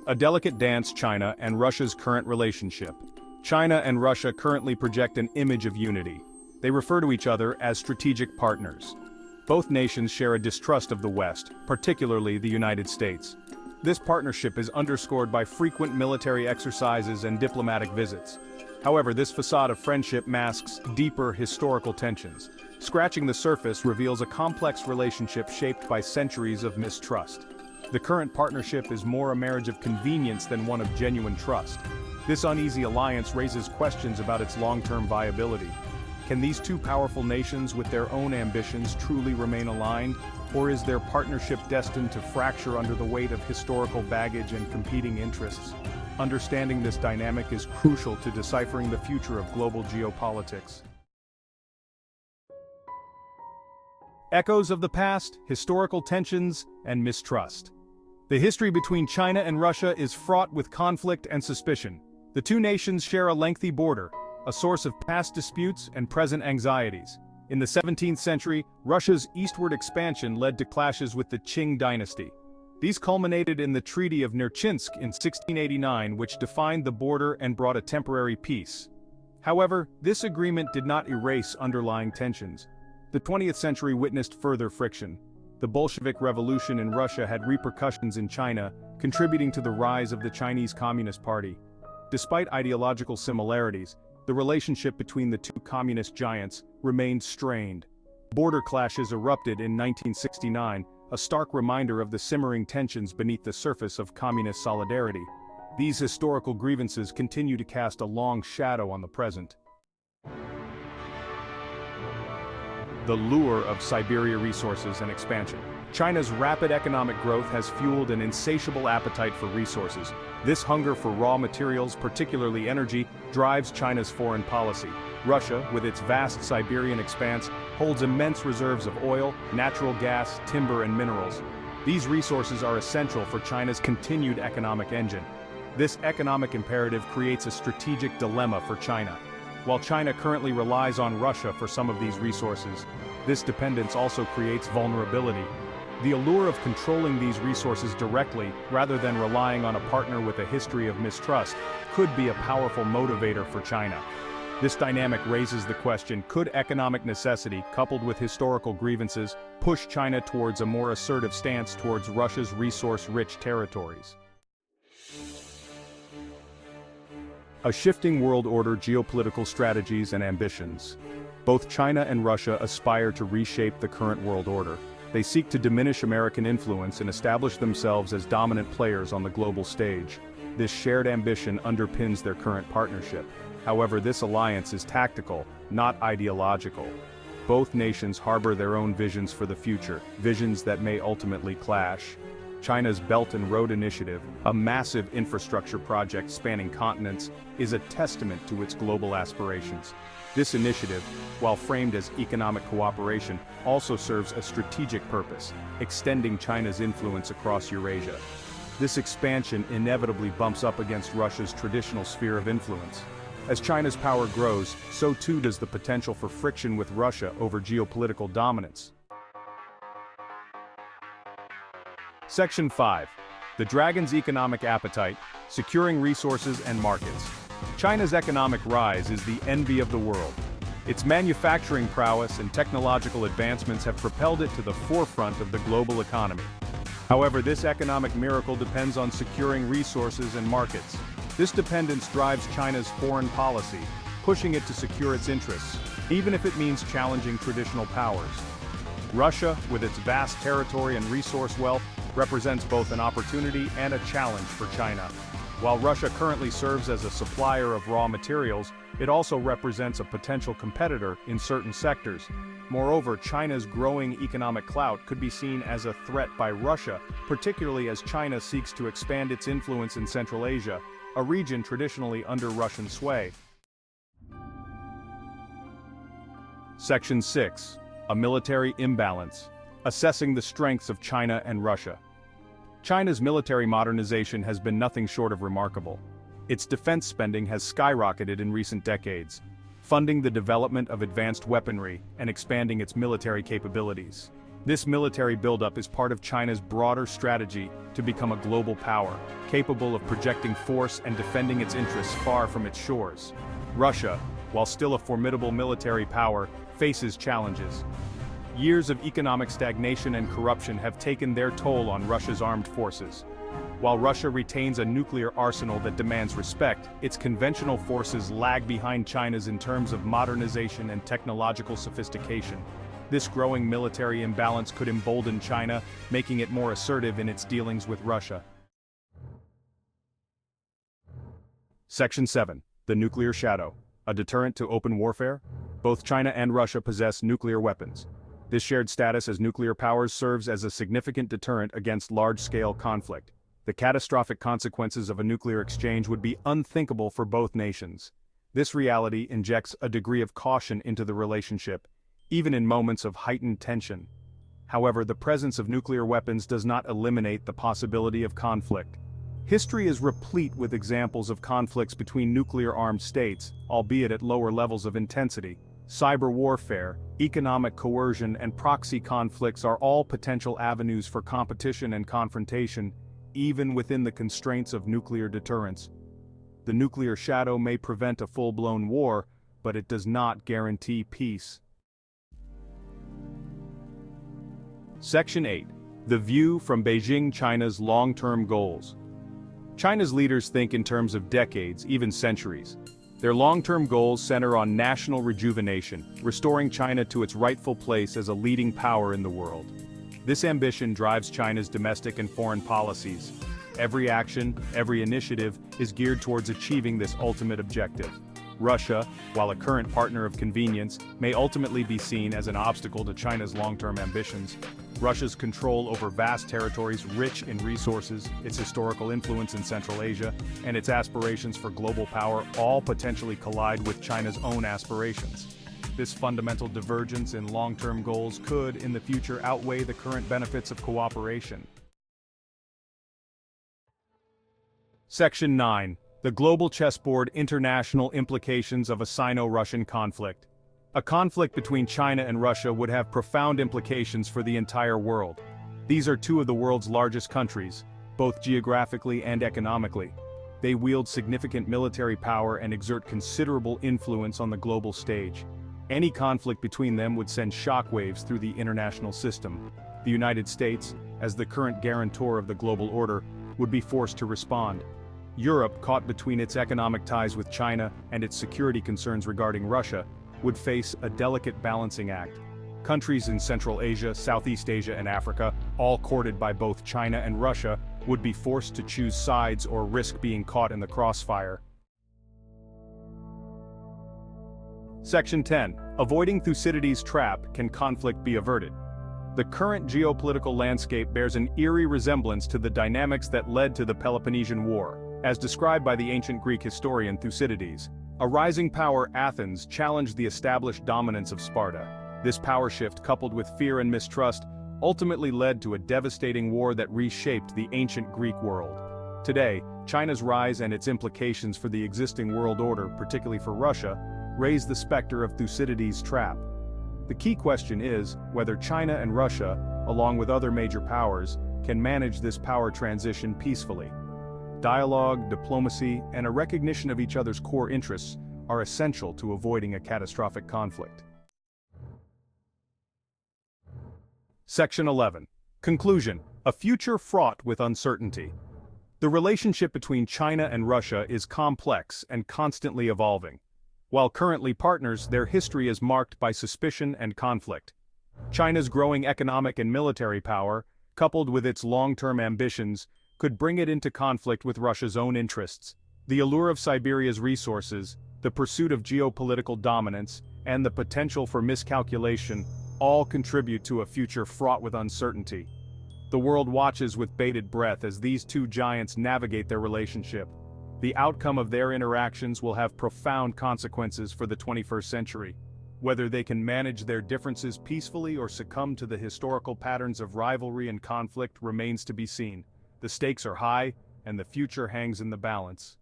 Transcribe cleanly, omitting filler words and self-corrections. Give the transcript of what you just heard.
A delicate dance. China and Russia's current relationship. China and Russia currently project an image of unity. They refer to each other as strategic partners. Both nations share a distrust of the West, particularly the United States. This partnership is underscored by frequent military exercises and diplomatic visits. However, this facade of friendship masks deeper historical tensions. Scratching the surface reveals a complex relationship shaped by centuries of mistrust. The current partnership is more a marriage of convenience than one of genuine trust. This uneasy alliance raises questions about its long-term viability. Can these two powerful nations with their own ambitions truly remain aligned, or is their partnership destined to fracture under the weight of historical baggage and competing interests? Understanding this dynamic is crucial to deciphering the future of global geopolitics. Echoes of the past, historical tensions, and mistrust. The history between China and Russia is fraught with conflict and suspicion. The two nations share a lengthy border, a source of past disputes and present anxieties. In the 17th century, Russia's eastward expansion led to clashes with the Qing dynasty. These culminated in the Treaty of Nerchinsk in 1689, which defined the border and brought a temporary peace. However, this agreement did not erase underlying tensions. The 20th century witnessed further friction. The Bolshevik Revolution in Russia had repercussions in China, contributing to the rise of the Chinese Communist Party. Despite ideological similarities, the relationship between the two communist giants remained strained. Border clashes erupted in 1969, a stark reminder of the simmering tensions beneath the surface of communist solidarity. These historical grievances continue to cast a long shadow on the present. The lure of Siberia resources and expansion. China's rapid economic growth has fueled an insatiable appetite for resources. This hunger for raw materials, particularly energy, drives China's foreign policy. Russia, with its vast Siberian expanse, holds immense reserves of oil, natural gas, timber, and minerals. These resources are essential for China's continued economic engine. This economic imperative creates a strategic dilemma for China. While China currently relies on Russia for some of these resources, this dependence also creates vulnerability. The allure of controlling these resources directly, rather than relying on a partner with a history of mistrust, could be a powerful motivator for China. This dynamic raises the question, could economic necessity, coupled with historical grievances, push China towards a more assertive stance towards Russia's resource-rich territories? A shifting world order, geopolitical strategies and ambitions. Both China and Russia aspire to reshape the current world order. They seek to diminish American influence and establish themselves as dominant players on the global stage. This shared ambition underpins their current partnership. However, this alliance is tactical, not ideological. Both nations harbor their own visions for the future, visions that may ultimately clash. China's Belt and Road Initiative, a massive infrastructure project spanning continents, is a testament to its global aspirations. This initiative, while framed as economic cooperation, also serves a strategic purpose, extending China's influence across Eurasia. This expansion inevitably bumps up against Russia's traditional sphere of influence. As China's power grows, so too does the potential for friction with Russia over geopolitical dominance. Section 5. The Dragon's Economic Appetite, Securing Resources and Markets. China's economic rise is the envy of the world. Its manufacturing prowess and technological advancements have propelled it to the forefront of the global economy. However, this economic miracle depends on securing resources and markets. This dependence drives China's foreign policy, pushing it to secure its interests, even if it means challenging traditional powers. Russia, with its vast territory and resource wealth, represents both an opportunity and a challenge for China. While Russia currently serves as a supplier of raw materials, it also represents a potential competitor in certain sectors. Moreover, China's growing economic clout could be seen as a threat by Russia, particularly as China seeks to expand its influence in Central Asia, a region traditionally under Russian sway. Section 6. A military imbalance. Assessing the strengths of China and Russia. China's military modernization has been nothing short of remarkable. Its defense spending has skyrocketed in recent decades, funding the development of advanced weaponry and expanding its military capabilities. This military buildup is part of China's broader strategy to become a global power, capable of projecting force and defending its interests far from its shores. Russia, while still a formidable military power, faces challenges. Years of economic stagnation and corruption have taken their toll on Russia's armed forces. While Russia retains a nuclear arsenal that demands respect, its conventional forces lag behind China's in terms of modernization and technological sophistication. This growing military imbalance could embolden China, making it more assertive in its dealings with Russia. Section 7. The Nuclear Shadow. A deterrent to open warfare? Both China and Russia possess nuclear weapons. This shared status as nuclear powers serves as a significant deterrent against large-scale conflict. The catastrophic consequences of a nuclear exchange would be unthinkable for both nations. This reality injects a degree of caution into the relationship, even in moments of heightened tension. However, the presence of nuclear weapons does not eliminate the possibility of conflict. History is replete with examples of conflicts between nuclear-armed states, albeit at lower levels of intensity. Cyber warfare, economic coercion, and proxy conflicts are all potential avenues for competition and confrontation, even within the constraints of nuclear deterrence. The nuclear shadow may prevent a full-blown war, but it does not guarantee peace. Section 8. The View from Beijing. China's long-term goals. China's leaders think in terms of decades, even centuries. Their long-term goals center on national rejuvenation, restoring China to its rightful place as a leading power in the world. This ambition drives China's domestic and foreign policies. Every action, every initiative, is geared towards achieving this ultimate objective. Russia, while a current partner of convenience, may ultimately be seen as an obstacle to China's long-term ambitions. Russia's control over vast territories rich in resources, its historical influence in Central Asia, and its aspirations for global power all potentially collide with China's own aspirations. This fundamental divergence in long-term goals could, in the future, outweigh the current benefits of cooperation. Section 9. The Global Chessboard. International implications of a Sino-Russian conflict. A conflict between China and Russia would have profound implications for the entire world. These are two of the world's largest countries, both geographically and economically. They wield significant military power and exert considerable influence on the global stage. Any conflict between them would send shockwaves through the international system. The United States, as the current guarantor of the global order, would be forced to respond. Europe, caught between its economic ties with China and its security concerns regarding Russia, would face a delicate balancing act. Countries in Central Asia, Southeast Asia, and Africa, all courted by both China and Russia, would be forced to choose sides or risk being caught in the crossfire. Section 10. Avoiding Thucydides' trap. Can conflict be averted? The current geopolitical landscape bears an eerie resemblance to the dynamics that led to the Peloponnesian War, as described by the ancient Greek historian Thucydides. A rising power, Athens, challenged the established dominance of Sparta. This power shift, coupled with fear and mistrust, ultimately led to a devastating war that reshaped the ancient Greek world. Today, China's rise and its implications for the existing world order, particularly for Russia, raise the specter of Thucydides' trap. The key question is whether China and Russia, along with other major powers, can manage this power transition peacefully. Dialogue, diplomacy, and a recognition of each other's core interests are essential to avoiding a catastrophic conflict. Section 11. Conclusion. A future fraught with uncertainty. The relationship between China and Russia is complex and constantly evolving. While currently partners, their history is marked by suspicion and conflict. China's growing economic and military power, coupled with its long-term ambitions, could bring it into conflict with Russia's own interests. The allure of Siberia's resources, the pursuit of geopolitical dominance, and the potential for miscalculation all contribute to a future fraught with uncertainty. The world watches with bated breath as these two giants navigate their relationship. The outcome of their interactions will have profound consequences for the 21st century. Whether they can manage their differences peacefully or succumb to the historical patterns of rivalry and conflict remains to be seen. The stakes are high, and the future hangs in the balance.